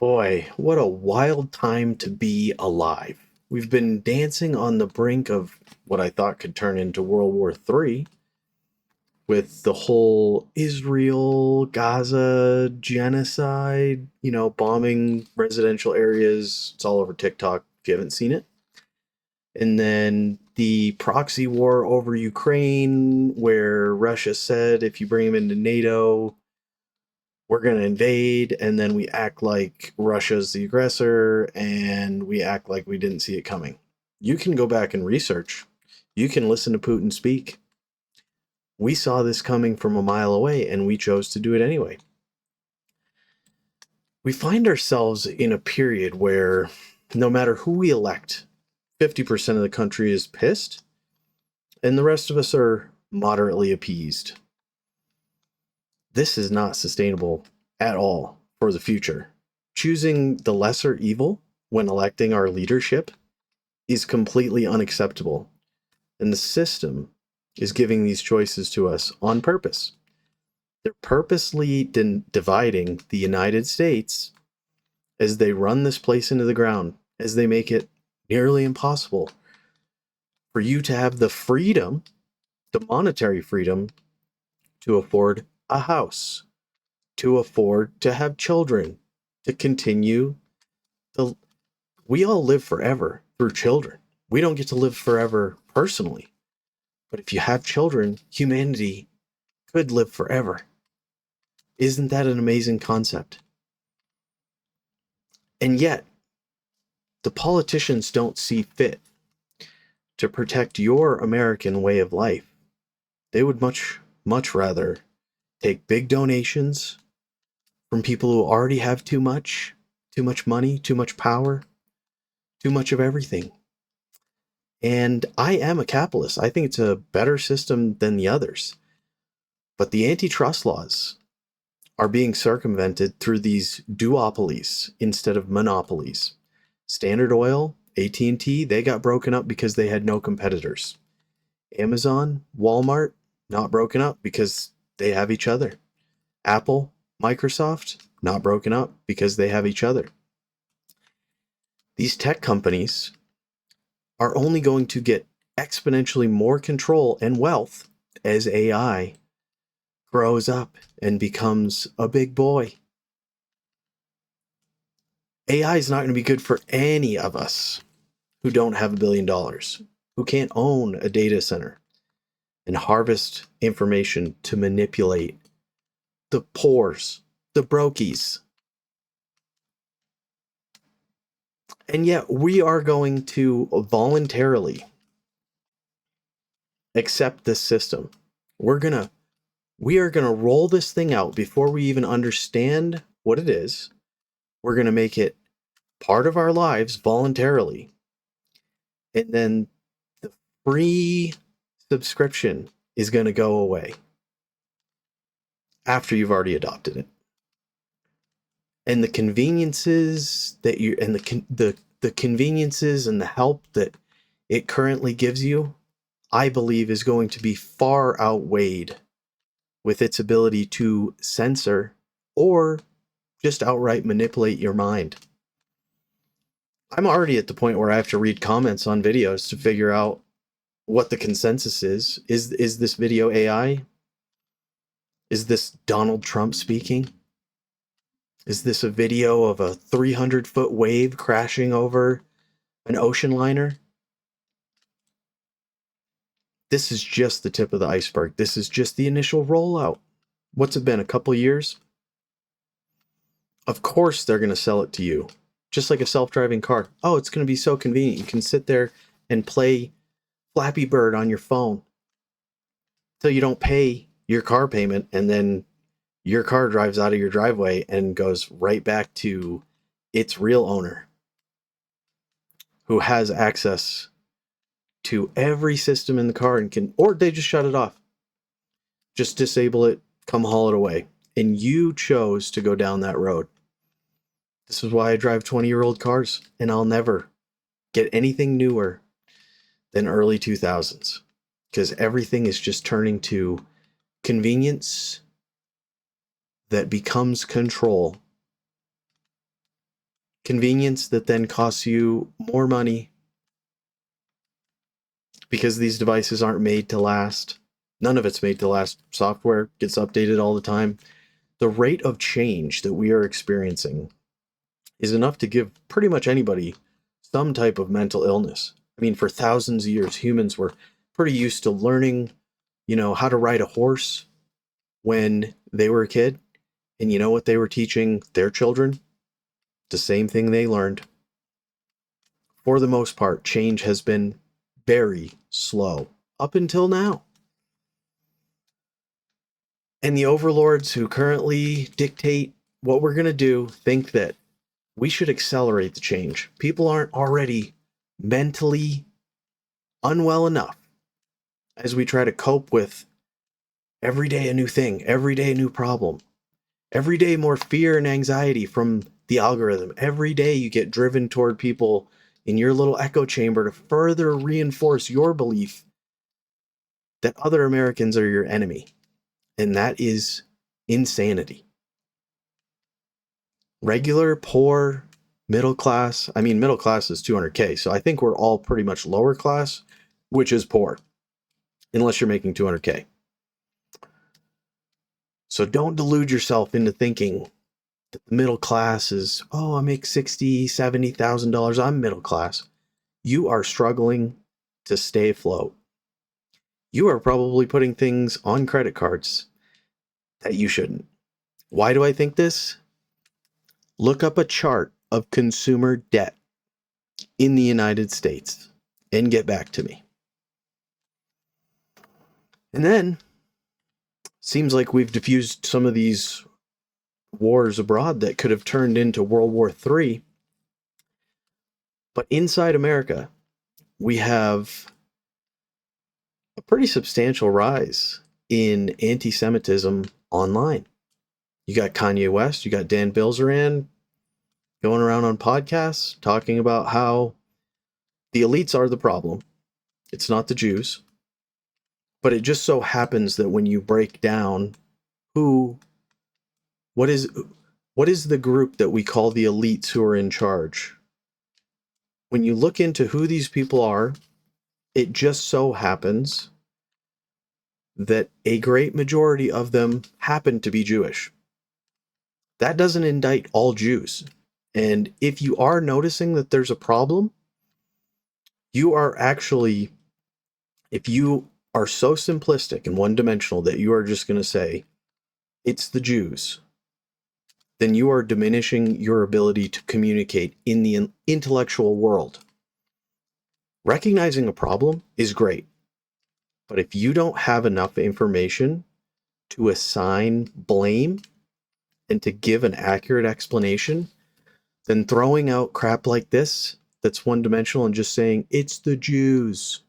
Boy, what a wild time to be alive. We've been dancing on the brink of what I thought could turn into World War III with the whole Israel, Gaza genocide, bombing residential areas. It's all over TikTok if you haven't seen it. And then the proxy war over Ukraine, where Russia said if you bring them into NATO, we're going to invade, and then we act like Russia's the aggressor and we act like we didn't see it coming. You can go back and research. You can listen to Putin speak. We saw this coming from a mile away and we chose to do it anyway. We find ourselves in a period where no matter who we elect, 50% of the country is pissed and the rest of us are moderately appeased. This is not sustainable at all for the future. Choosing the lesser evil when electing our leadership is completely unacceptable. And the system is giving these choices to us on purpose. They're purposely dividing the United States as they run this place into the ground, as they make it nearly impossible for you to have the freedom, the monetary freedom, to afford a house, to afford to have children, to continue the. We all live forever through children. We don't get to live forever personally. But if you have children, humanity could live forever. Isn't that an amazing concept? And yet, the politicians don't see fit to protect your American way of life. They would much rather take big donations from people who already have too much money, too much power, too much of everything. And I am a capitalist. I think it's a better system than the others. But the antitrust laws are being circumvented through these duopolies instead of monopolies. Standard Oil, AT&T, they got broken up because they had no competitors. Amazon, Walmart, not broken up because they have each other. Apple, Microsoft, not broken up because they have each other. These tech companies are only going to get exponentially more control and wealth as AI grows up and becomes a big boy. AI is not going to be good for any of us who don't have $1 billion, who can't own a data center and harvest information to manipulate the poors, the brokies. And yet we are going to voluntarily accept this system. We are going to roll this thing out before we even understand what it is. We're going to make it part of our lives voluntarily. And then the free subscription is going to go away after you've already adopted it. And the conveniences that you and the conveniences and the help that it currently gives you, I believe, is going to be far outweighed with its ability to censor or just outright manipulate your mind. I'm already at the point where I have to read comments on videos to figure out what the consensus is. Is this video AI? Is this Donald Trump speaking? Is this a video of a 300-foot wave crashing over an ocean liner? This is just the tip of the iceberg. This is just the initial rollout. What's it been, a couple years? Of course they're going to sell it to you. Just like a self-driving car. Oh, it's going to be so convenient. You can sit there and play Flappy Bird on your phone till you don't pay your car payment, and then your car drives out of your driveway and goes right back to its real owner, who has access to every system in the car and can, or they just shut it off. Just disable it, come haul it away. And you chose to go down that road. This is why I drive 20-year-old cars, and I'll never get anything newer than early 2000s, because everything is just turning to convenience that becomes control. Convenience that then costs you more money because these devices aren't made to last. None of it's made to last. Software gets updated all the time. The rate of change that we are experiencing is enough to give pretty much anybody some type of mental illness. I mean, for thousands of years, humans were pretty used to learning, how to ride a horse when they were a kid. And you know what they were teaching their children? The same thing they learned. For the most part, change has been very slow up until now. And the overlords who currently dictate what we're going to do think that we should accelerate the change. People aren't already mentally unwell enough as we try to cope with every day a new thing, every day a new problem, every day more fear and anxiety from the algorithm. Every day you get driven toward people in your little echo chamber to further reinforce your belief that other Americans are your enemy. And that is insanity. Regular, poor, middle class. I mean, middle class is 200K. So I think we're all pretty much lower class, which is poor, unless you're making 200K. So don't delude yourself into thinking that the middle class is, I make $60,000, $70,000. I'm middle class. You are struggling to stay afloat. You are probably putting things on credit cards that you shouldn't. Why do I think this? Look up a chart of consumer debt in the United States and get back to me. And then, seems like we've diffused some of these wars abroad that could have turned into World War III. But inside America, we have a pretty substantial rise in anti-Semitism online. You got Kanye West, you got Dan Bilzerian going around on podcasts talking about how the elites are the problem. It's not the Jews. But it just so happens that when you break down what is the group that we call the elites who are in charge? When you look into who these people are, it just so happens that a great majority of them happen to be Jewish. That doesn't indict all Jews. And if you are noticing that there's a problem, you are actually, if you are so simplistic and one-dimensional that you are just going to say, it's the Jews, then you are diminishing your ability to communicate in the intellectual world. Recognizing a problem is great, but if you don't have enough information to assign blame and to give an accurate explanation, then throwing out crap like this that's one-dimensional and just saying, it's the Jews,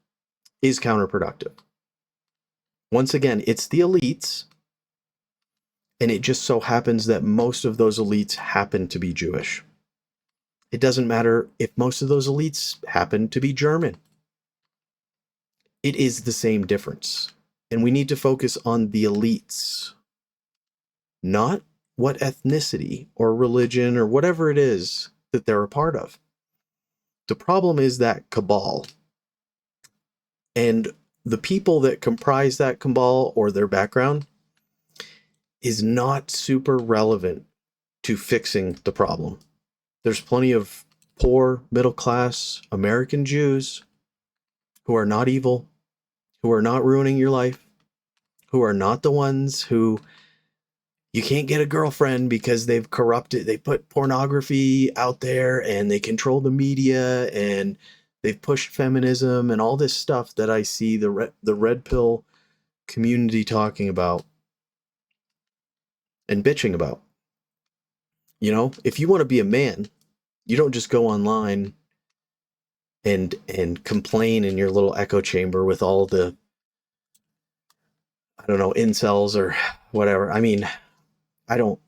is counterproductive. Once again, it's the elites, and it just so happens that most of those elites happen to be Jewish. It doesn't matter if most of those elites happen to be German. It is the same difference. And we need to focus on the elites, not what ethnicity or religion or whatever it is that they're a part of. The problem is that cabal. And the people that comprise that cabal or their background is not super relevant to fixing the problem. There's plenty of poor, middle-class American Jews who are not evil, who are not ruining your life, who are not the ones who you can't get a girlfriend because they've corrupted, they put pornography out there and they control the media and they've pushed feminism and all this stuff that I see the red pill community talking about and bitching about. If you want to be a man, you don't just go online and complain in your little echo chamber with all the, I don't know, incels or whatever. I mean, I don't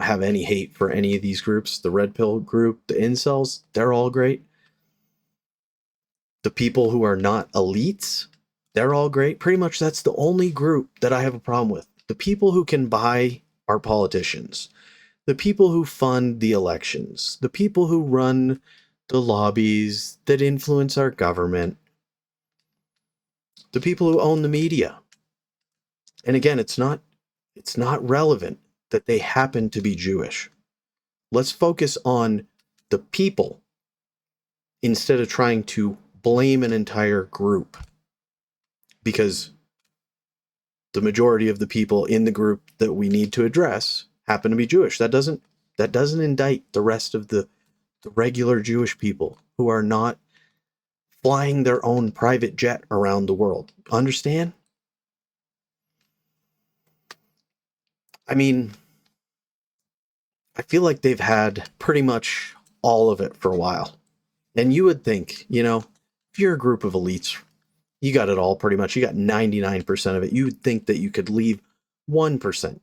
have any hate for any of these groups. The red pill group, the incels, they're all great. The people who are not elites, they're all great. Pretty much that's the only group that I have a problem with. The people who can buy our politicians, the people who fund the elections, the people who run the lobbies that influence our government, the people who own the media. And again, it's not relevant that they happen to be Jewish. Let's focus on the people instead of trying to blame an entire group, because the majority of the people in the group that we need to address happen to be Jewish. That doesn't indict the rest of the regular Jewish people who are not flying their own private jet around the world. Understand? I mean, I feel like they've had pretty much all of it for a while. And you would think, if you're a group of elites, you got it all pretty much. You got 99% of it. You would think that you could leave 1%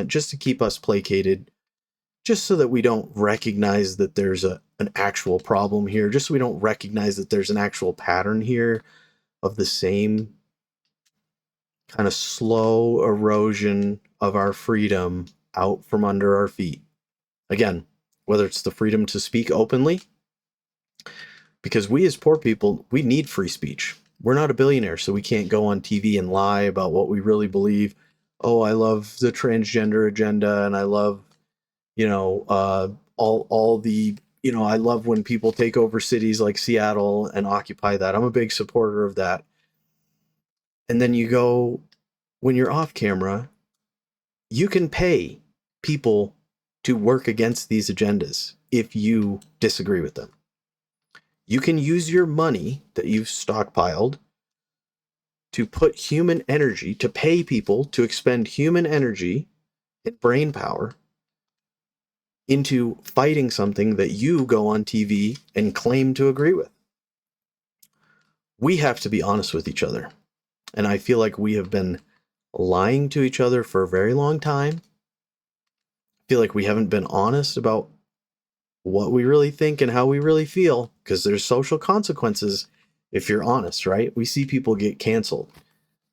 just to keep us placated, just so that we don't recognize that there's an actual problem here, just so we don't recognize that there's an actual pattern here of the same kind of slow erosion of our freedom out from under our feet. Again, whether it's the freedom to speak openly, because we as poor people, we need free speech. We're not a billionaire, so we can't go on TV and lie about what we really believe. Oh, I love the transgender agenda, and I love, all the, I love when people take over cities like Seattle and occupy that. I'm a big supporter of that. And then you go, when you're off camera, you can pay people to work against these agendas if you disagree with them. You can use your money that you've stockpiled to put human energy, to pay people to expend human energy and brain power into fighting something that you go on TV and claim to agree with. We have to be honest with each other. And I feel like we have been lying to each other for a very long time. I feel like we haven't been honest about what we really think and how we really feel, because there's social consequences if you're honest, right? We see people get canceled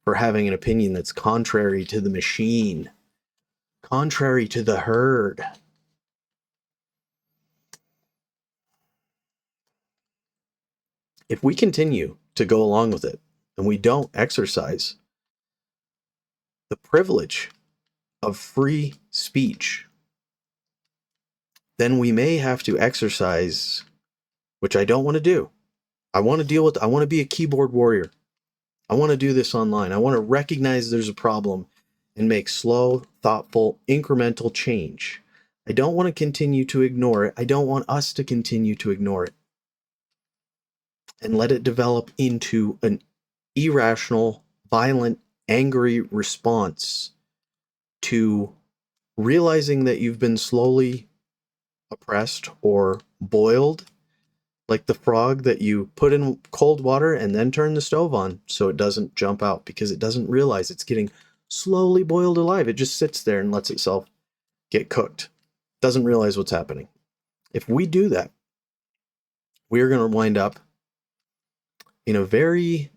for having an opinion that's contrary to the machine, contrary to the herd. If we continue to go along with it and we don't exercise the privilege of free speech, then we may have to exercise, which I don't want to do. I want to be a keyboard warrior. I want to do this online. I want to recognize there's a problem and make slow, thoughtful, incremental change. I don't want to continue to ignore it. I don't want us to continue to ignore it and let it develop into an irrational, violent, angry response to realizing that you've been slowly oppressed or boiled, like the frog that you put in cold water and then turn the stove on so it doesn't jump out, because it doesn't realize it's getting slowly boiled alive. It just sits there and lets itself get cooked. Doesn't realize what's happening. If we do that, we're going to wind up in a very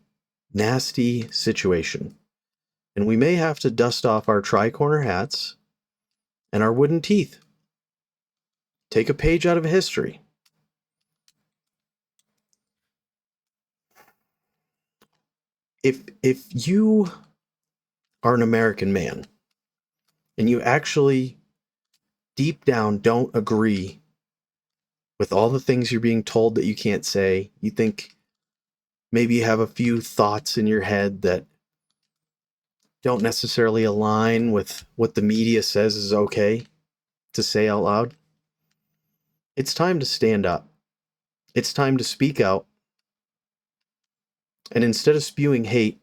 nasty situation. And we may have to dust off our tri-corner hats and our wooden teeth. Take a page out of history. If you are an American man and you actually deep down don't agree with all the things you're being told that you can't say, you think maybe you have a few thoughts in your head that don't necessarily align with what the media says is okay to say out loud, it's time to stand up. It's time to speak out. And instead of spewing hate,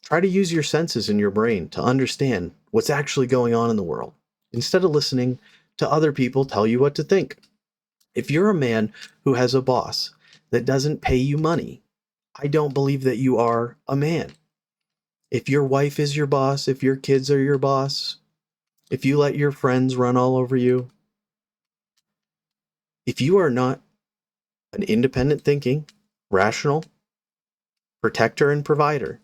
try to use your senses in your brain to understand what's actually going on in the world, instead of listening to other people tell you what to think. If you're a man who has a boss that doesn't pay you money, I don't believe that you are a man. If your wife is your boss, if your kids are your boss, if you let your friends run all over you, if you are not an independent thinking, rational protector and provider,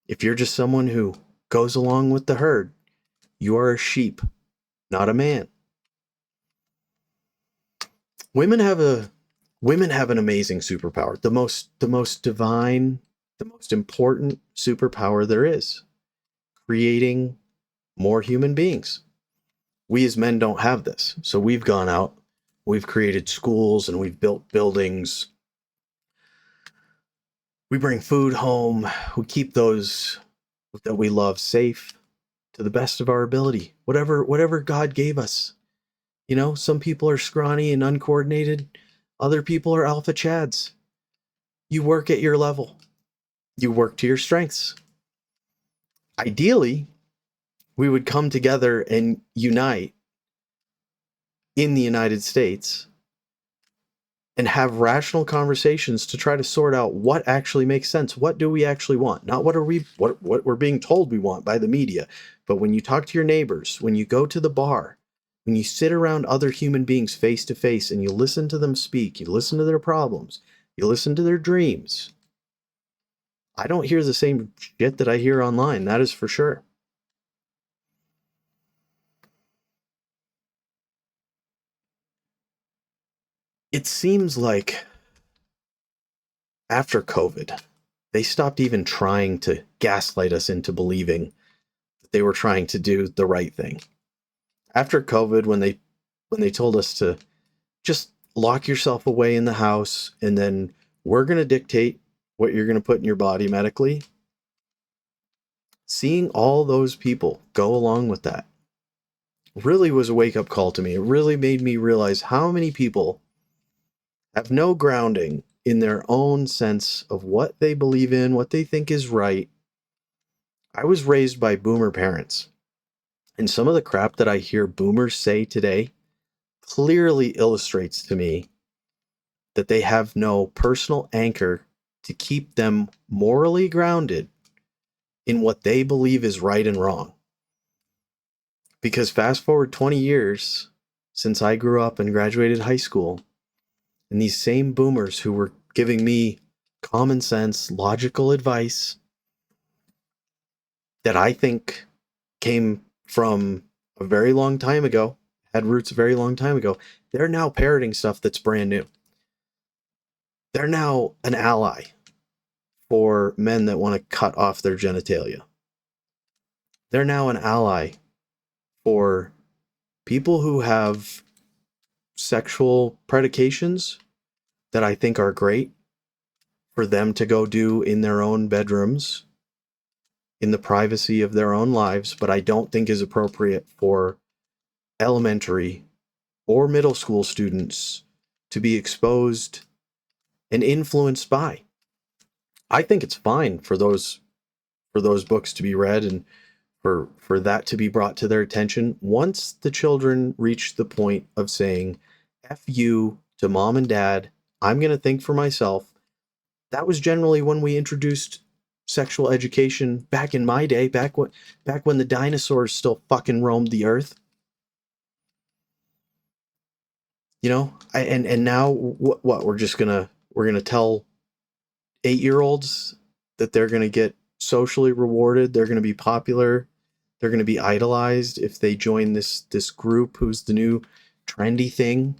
if you're just someone who goes along with the herd, you are a sheep not a man. Women have an amazing superpower. The most divine, the most important superpower there is. Creating more human beings. We as men don't have this. So we've gone out, we've created schools, and we've built buildings. We bring food home. We keep those that we love safe to the best of our ability. Whatever God gave us. You know, some people are scrawny and uncoordinated. Other people are alpha chads. You work at your level. You work to your strengths. Ideally, we would come together and unite in the United States and have rational conversations to try to sort out what actually makes sense. What do we actually want? Not what we're being told we want by the media, but when you talk to your neighbors, when you go to the bar, when you sit around other human beings face to face and you listen to them speak, you listen to their problems, you listen to their dreams. I don't hear the same shit that I hear online, that is for sure. It seems like after COVID, they stopped even trying to gaslight us into believing that they were trying to do the right thing. After COVID, when they told us to just lock yourself away in the house and then we're going to dictate what you're going to put in your body medically, seeing all those people go along with that really was a wake-up call to me. It really made me realize how many people have no grounding in their own sense of what they believe in, what they think is right. I was raised by boomer parents, and some of the crap that I hear boomers say today clearly illustrates to me that they have no personal anchor to keep them morally grounded in what they believe is right and wrong. Because fast forward 20 years since I grew up and graduated high school, and these same boomers who were giving me common sense, logical advice that I think came from a very long time ago, had roots a very long time ago, they're now parroting stuff that's brand new. They're now an ally for men that want to cut off their genitalia. They're now an ally for people who have sexual predications that I think are great for them to go do in their own bedrooms, in the privacy of their own lives, but I don't think is appropriate for elementary or middle school students to be exposed and influenced by. I think it's fine for those books to be read and for that to be brought to their attention once the children reach the point of saying F you to mom and dad, I'm going to think for myself. That was generally when we introduced sexual education back in my day, back when the dinosaurs still fucking roamed the earth. You know, and now what we're gonna tell 8-year-olds that they're gonna get socially rewarded, they're gonna be popular, they're gonna be idolized if they join this group who's the new trendy thing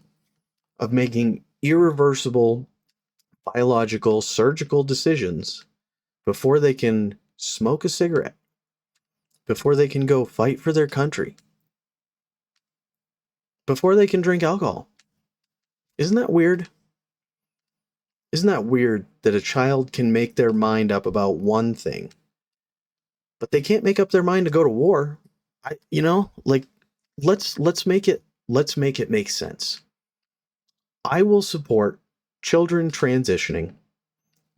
of making irreversible biological surgical decisions before they can smoke a cigarette, before they can go fight for their country, before they can drink alcohol. Isn't that weird? Isn't that weird that a child can make their mind up about one thing, but they can't make up their mind to go to war? Like let's make it make sense. I will support children transitioning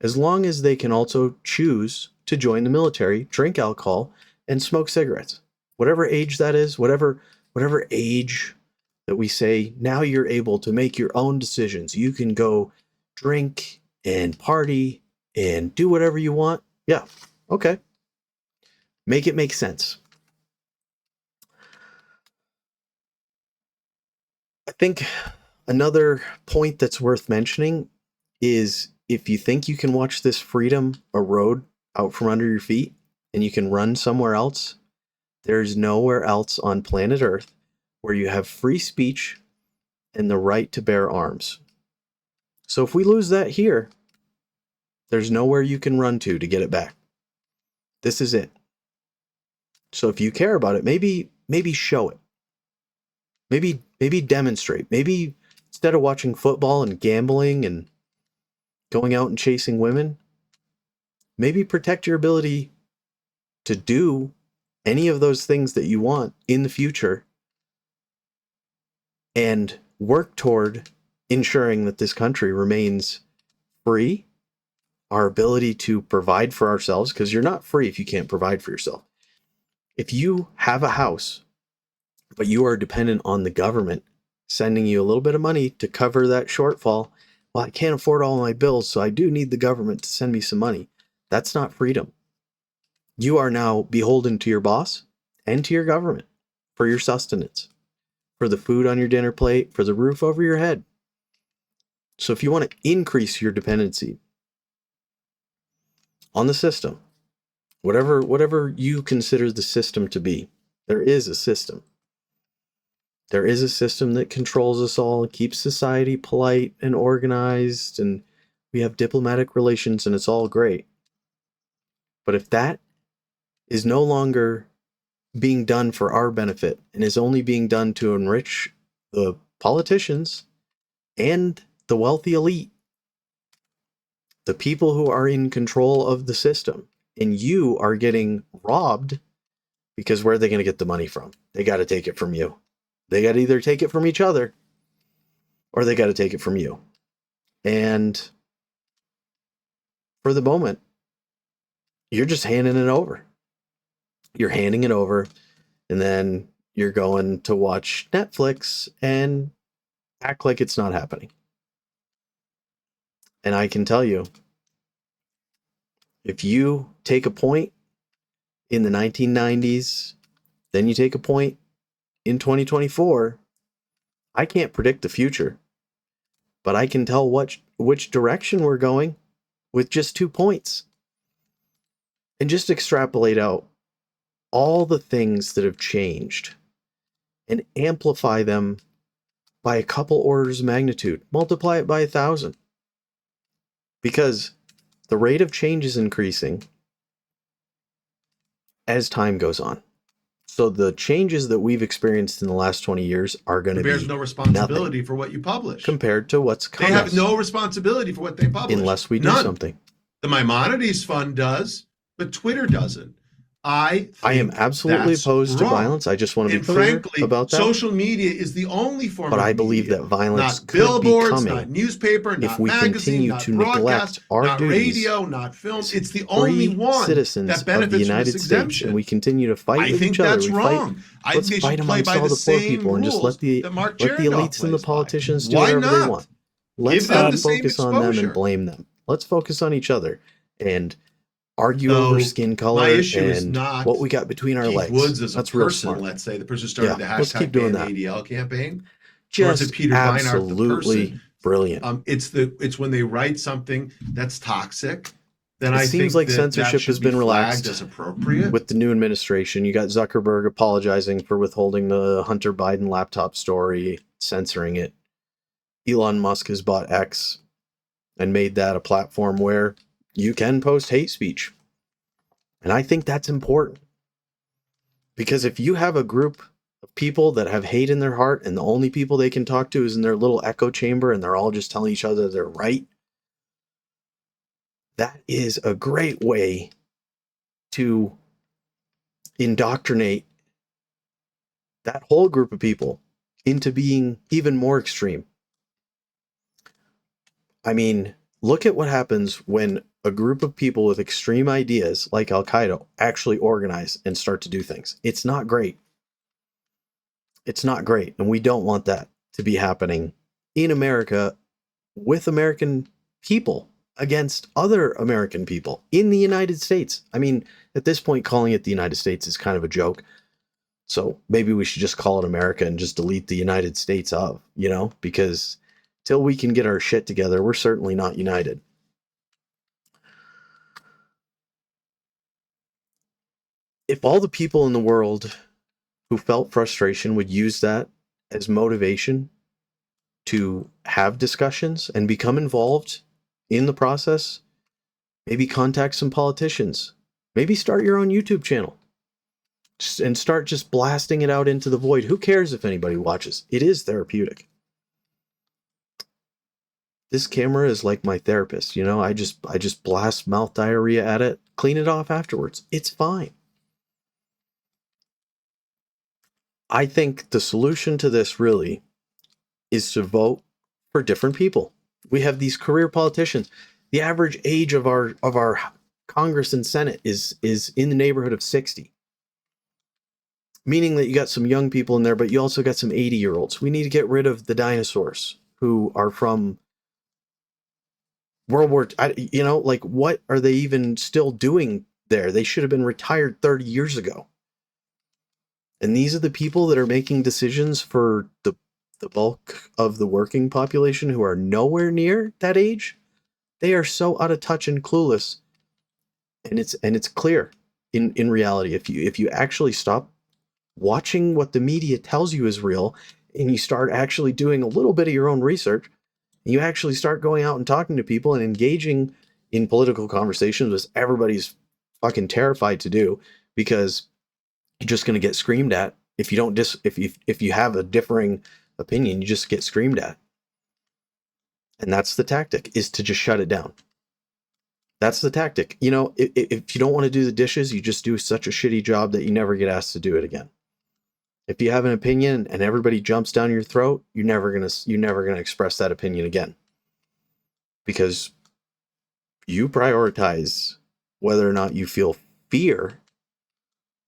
as long as they can also choose to join the military, drink alcohol, and smoke cigarettes. Whatever age that is, whatever age that we say, now you're able to make your own decisions. You can go drink and party and do whatever you want. Yeah, okay. Make it make sense. I think another point that's worth mentioning is if you think you can watch this freedom erode out from under your feet and you can run somewhere else, there's nowhere else on planet Earth where you have free speech and the right to bear arms. So if we lose that here, there's nowhere you can run to get it back. This is it. So if you care about it, maybe show it. Maybe demonstrate. Maybe instead of watching football and gambling and going out and chasing women, maybe protect your ability to do any of those things that you want in the future and work toward ensuring that this country remains free, our ability to provide for ourselves, because you're not free if you can't provide for yourself. If you have a house, but you are dependent on the government sending you a little bit of money to cover that shortfall, well, I can't afford all my bills, so I do need the government to send me some money. That's not freedom. You are now beholden to your boss and to your government for your sustenance, for the food on your dinner plate, for the roof over your head. So if you want to increase your dependency on the system, whatever you consider the system to be, there is a system. There is a system that controls us all, keeps society polite and organized, and we have diplomatic relations, and it's all great. But if that is no longer being done for our benefit and is only being done to enrich the politicians and the wealthy elite, the people who are in control of the system, and you are getting robbed, because where are they going to get the money from? They got to take it from you. They got to either take it from each other or they got to take it from you. And for the moment, you're just handing it over. You're handing it over, and then you're going to watch Netflix and act like it's not happening. And I can tell you, if you take a point in the 1990s, then you take a point in 2024, I can't predict the future, but I can tell which direction we're going with just 2 points. And just extrapolate out all the things that have changed and amplify them by a couple orders of magnitude. Multiply it by 1,000. Because the rate of change is increasing as time goes on. So the changes that we've experienced in the last 20 years are going to be bears no responsibility for what you publish compared to what's coming. They have no responsibility for what they publish unless we do something. The Maimonides Fund does, but Twitter doesn't. I am absolutely opposed to violence. I just want to be clear about that. Social media is the only form but of I believe media. that violence Not could billboards, be coming not newspaper, not if we magazine, continue not to broadcast, neglect our not duties radio, not film. It's the only one citizens that benefits of the United from this exemption. States, and we continue to fight with each other. That's wrong. I think they should play by the same rules and just let the elites and the politicians do whatever they want. Let's not focus on them and blame them. Let's focus on each other and argue over skin color and what we got between our legs. Woods as That's a person, real smart. Let's say the person started the let's keep hashtag doing ban that. the ADL campaign. Just Peter absolutely brilliant. It's when they write something that's toxic. Then it seems like censorship has been relaxed as appropriate with the new administration. You got Zuckerberg apologizing for withholding the Hunter Biden laptop story, censoring it. Elon Musk has bought X and made that a platform where you can post hate speech. And I think that's important. Because if you have a group of people that have hate in their heart and the only people they can talk to is in their little echo chamber and they're all just telling each other they're right, that is a great way to indoctrinate that whole group of people into being even more extreme. I mean, look at what happens when a group of people with extreme ideas like Al-Qaeda actually organize and start to do things. It's not great. It's not great. And we don't want that to be happening in America with American people against other American people in the United States. I mean, at this point, calling it the United States is kind of a joke. So maybe we should just call it America and just delete the United States of, because till we can get our shit together, we're certainly not united. If all the people in the world who felt frustration would use that as motivation to have discussions and become involved in the process. Maybe contact some politicians. Maybe start your own YouTube channel and start just blasting it out into the void. Who cares if anybody watches? It is therapeutic. This camera is like my therapist, you know, I just blast mouth diarrhea at it, clean it off afterwards. It's fine. I think the solution to this really is to vote for different people. We have these career politicians. The average age of our Congress and Senate is in the neighborhood of 60. Meaning that you got some young people in there, but you also got some 80-year-olds. We need to get rid of the dinosaurs who are from World War, you know, like what are they even still doing there? They should have been retired 30 years ago. And these are the people that are making decisions for the bulk of the working population who are nowhere near that age. They are so out of touch and clueless. And it's clear in reality, if you actually stop watching what the media tells you is real and you start actually doing a little bit of your own research, and you actually start going out and talking to people and engaging in political conversations, which everybody's fucking terrified to do because you're just going to get screamed at. If you don't if you have a differing opinion, you just get screamed at. And that's the tactic, is to just shut it down. That's the tactic. You know, if you don't want to do the dishes, you just do such a shitty job that you never get asked to do it again. If you have an opinion and everybody jumps down your throat, you're never gonna express that opinion again. Because you prioritize whether or not you feel fear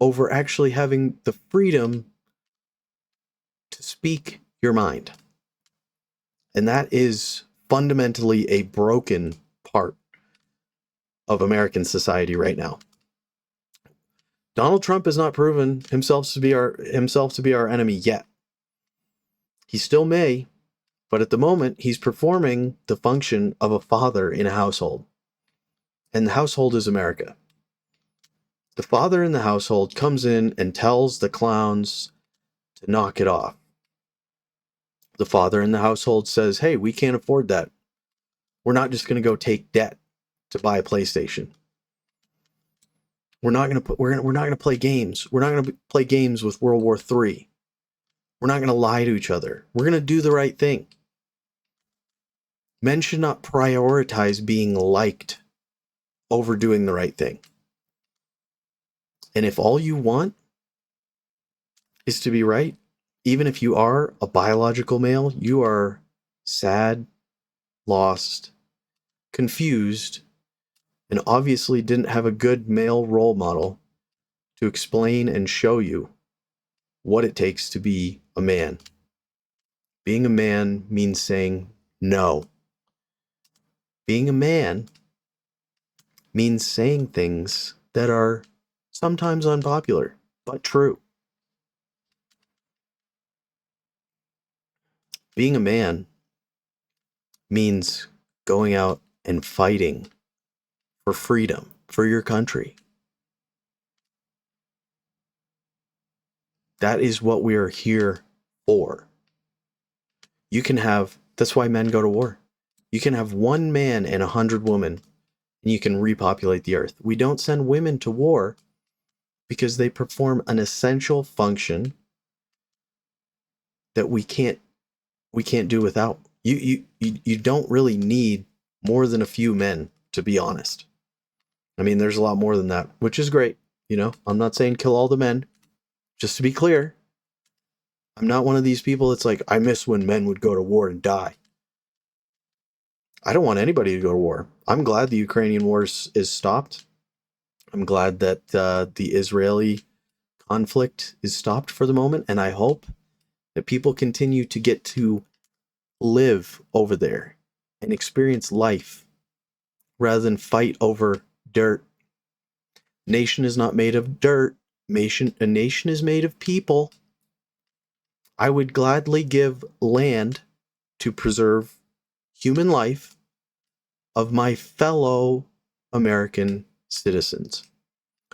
over actually having the freedom to speak your mind. And that is fundamentally a broken part of American society right now. Donald Trump has not proven himself to be our enemy yet. He still may, but at the moment he's performing the function of a father in a household. And the household is America. The father in the household comes in and tells the clowns to knock it off. The father in the household says, "Hey, we can't afford that. We're not just going to go take debt to buy a PlayStation. We're not going to play games. We're not going to play games with World War III. We're not going to lie to each other. We're going to do the right thing." Men should not prioritize being liked over doing the right thing. And if all you want is to be right, even if you are a biological male, you are sad, lost, confused, and obviously didn't have a good male role model to explain and show you what it takes to be a man. Being a man means saying no. Being a man means saying things that are sometimes unpopular, but true. Being a man means going out and fighting for freedom, for your country. That is what we are here for. That's why men go to war. You can have one man and 100 women, and you can repopulate the earth. We don't send women to war because they perform an essential function that we can't do without. You don't really need more than a few men, to be honest. I mean, there's a lot more than that, which is great. You know, I'm not saying kill all the men. Just to be clear, I'm not one of these people that's like, I miss when men would go to war and die. I don't want anybody to go to war. I'm glad the Ukrainian war is stopped. I'm glad that the Israeli conflict is stopped for the moment, and I hope that people continue to get to live over there and experience life rather than fight over dirt. Nation is not made of dirt. A nation is made of people. I would gladly give land to preserve human life of my fellow American citizens.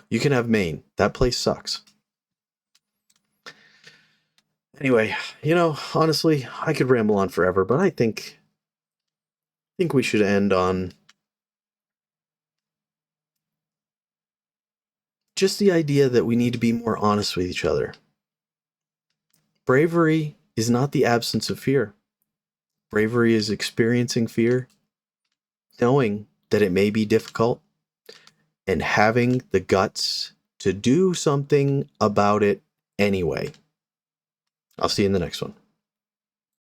You can have Maine. That place sucks. Anyway, honestly, I could ramble on forever, but I think we should end on just the idea that we need to be more honest with each other. Bravery is not the absence of fear. Bravery is experiencing fear, knowing that it may be difficult, and having the guts to do something about it anyway. I'll see you in the next one.